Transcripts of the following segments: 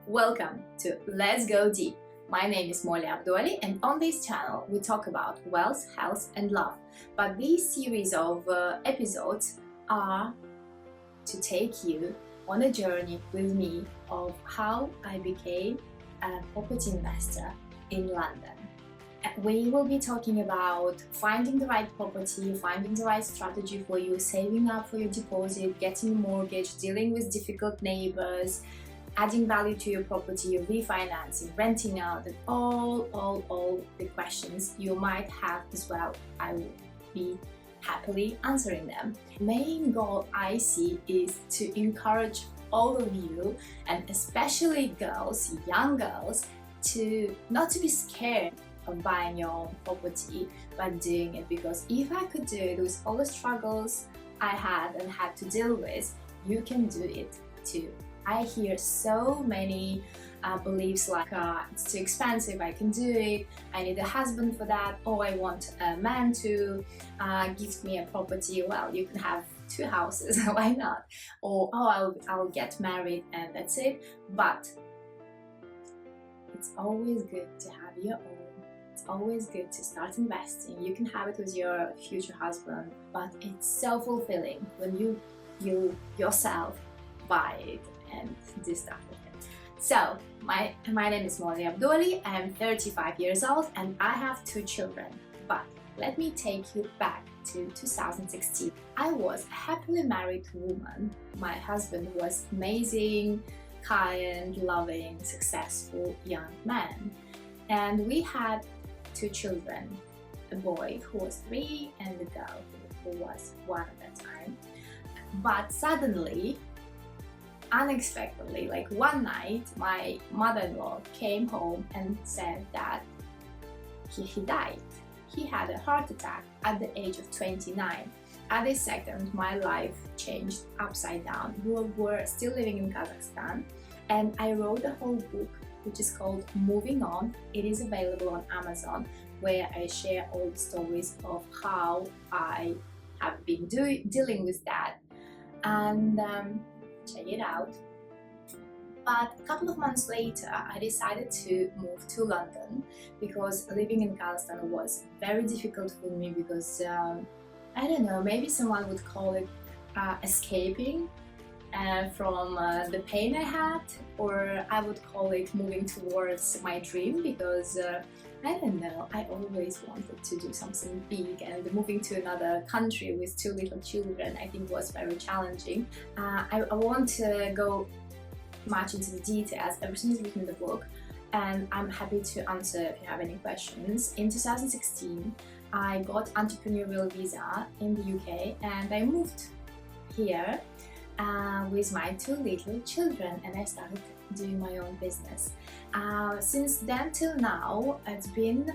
Welcome to Let's Go Deep. My name is Molly Abdoli, and on this channel we talk about wealth, health and love. But this series of episodes are to take you on a journey with me of how I became a property investor in London. We will be talking about finding the right property, finding the right strategy for you, saving up for your deposit, getting a mortgage, dealing with difficult neighbors, adding value to your property, refinancing, renting out, and all the questions you might have as well. I will be happily answering them. Main goal I see is to encourage all of you, and especially girls, young girls, to not to be scared of buying your own property, but doing it, because if I could do it with all the struggles I had and had to deal with, you can do it too. I hear so many beliefs like it's too expensive, I can do it, I need a husband for that, or I want a man to give me a property. Well, you can have 2 houses, why not? Or I'll get married and that's it. But it's always good to have your own. It's always good to start investing. You can have it with your future husband, but it's so fulfilling when you yourself buy it and do stuff with it. So my name is Molly Abdoli. I'm 35 years old and I have 2 children. But let me take you back to 2016. I was a happily married woman. My husband was amazing, kind, loving, successful young man, and we had 2 children, a boy who was 3 and a girl who was 1 at that time. But suddenly, unexpectedly, like one night, my mother-in-law came home and said that he died. He had a heart attack at the age of 29. At this second, my life changed upside down. We were still living in Kazakhstan, and I wrote a whole book which is called Moving On. It is available on Amazon, where I share all the stories of how I have been dealing with that, and check it out. But a couple of months later, I decided to move to London because living in Kazakhstan was very difficult for me because I don't know, maybe someone would call it escaping from the pain I had, or I would call it moving towards my dream, because I don't know, I always wanted to do something big, and moving to another country with 2 little children I think was very challenging. I won't go much into the details, everything is written in the book, and I'm happy to answer if you have any questions. In 2016 I got entrepreneurial visa in the UK and I moved here with my 2 little children, and I started doing my own business. Since then till now, it's been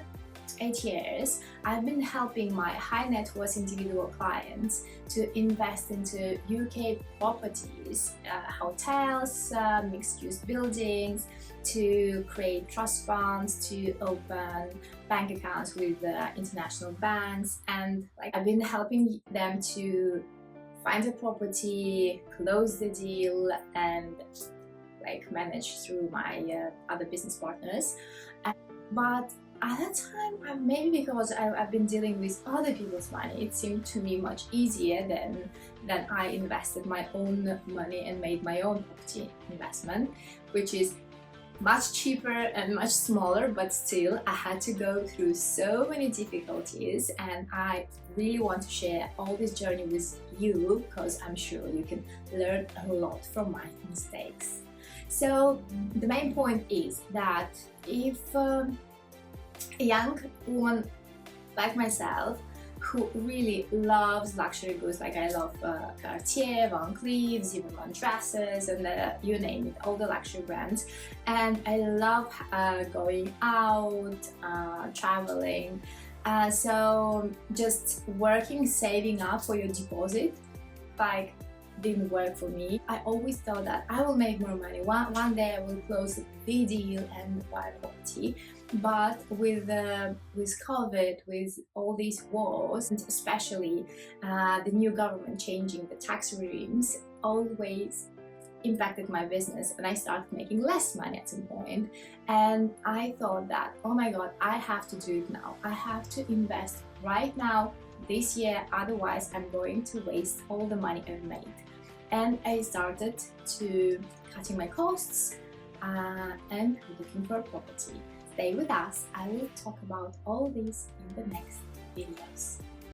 8 years. I've been helping my high net worth individual clients to invest into UK properties, hotels, mixed-use buildings, to create trust funds, to open bank accounts with international banks, and I've been helping them to find a property, close the deal, and manage through my other business partners. But at that time, maybe because I've been dealing with other people's money, it seemed to me much easier than I invested my own money and made my own property investment, which is much cheaper and much smaller, but still I had to go through so many difficulties, and I really want to share all this journey with you because I'm sure you can learn a lot from my mistakes. So the main point is that if a young woman like myself who really loves luxury goods, like I love Cartier, Van Cleef, Zimmermann dresses, and you name it, all the luxury brands, and I love going out, traveling, so just working, saving up for your deposit, didn't work for me. I always thought that I will make more money. One day I will close a big deal and buy a property. But with COVID, with all these wars, and especially the new government changing the tax regimes, always impacted my business and I started making less money at some point. And I thought that, oh my god, I have to do it now. I have to invest right now this year, otherwise I'm going to waste all the money I've made. And I started to cutting my costs and looking for a property. Stay with us, I will talk about all this in the next videos.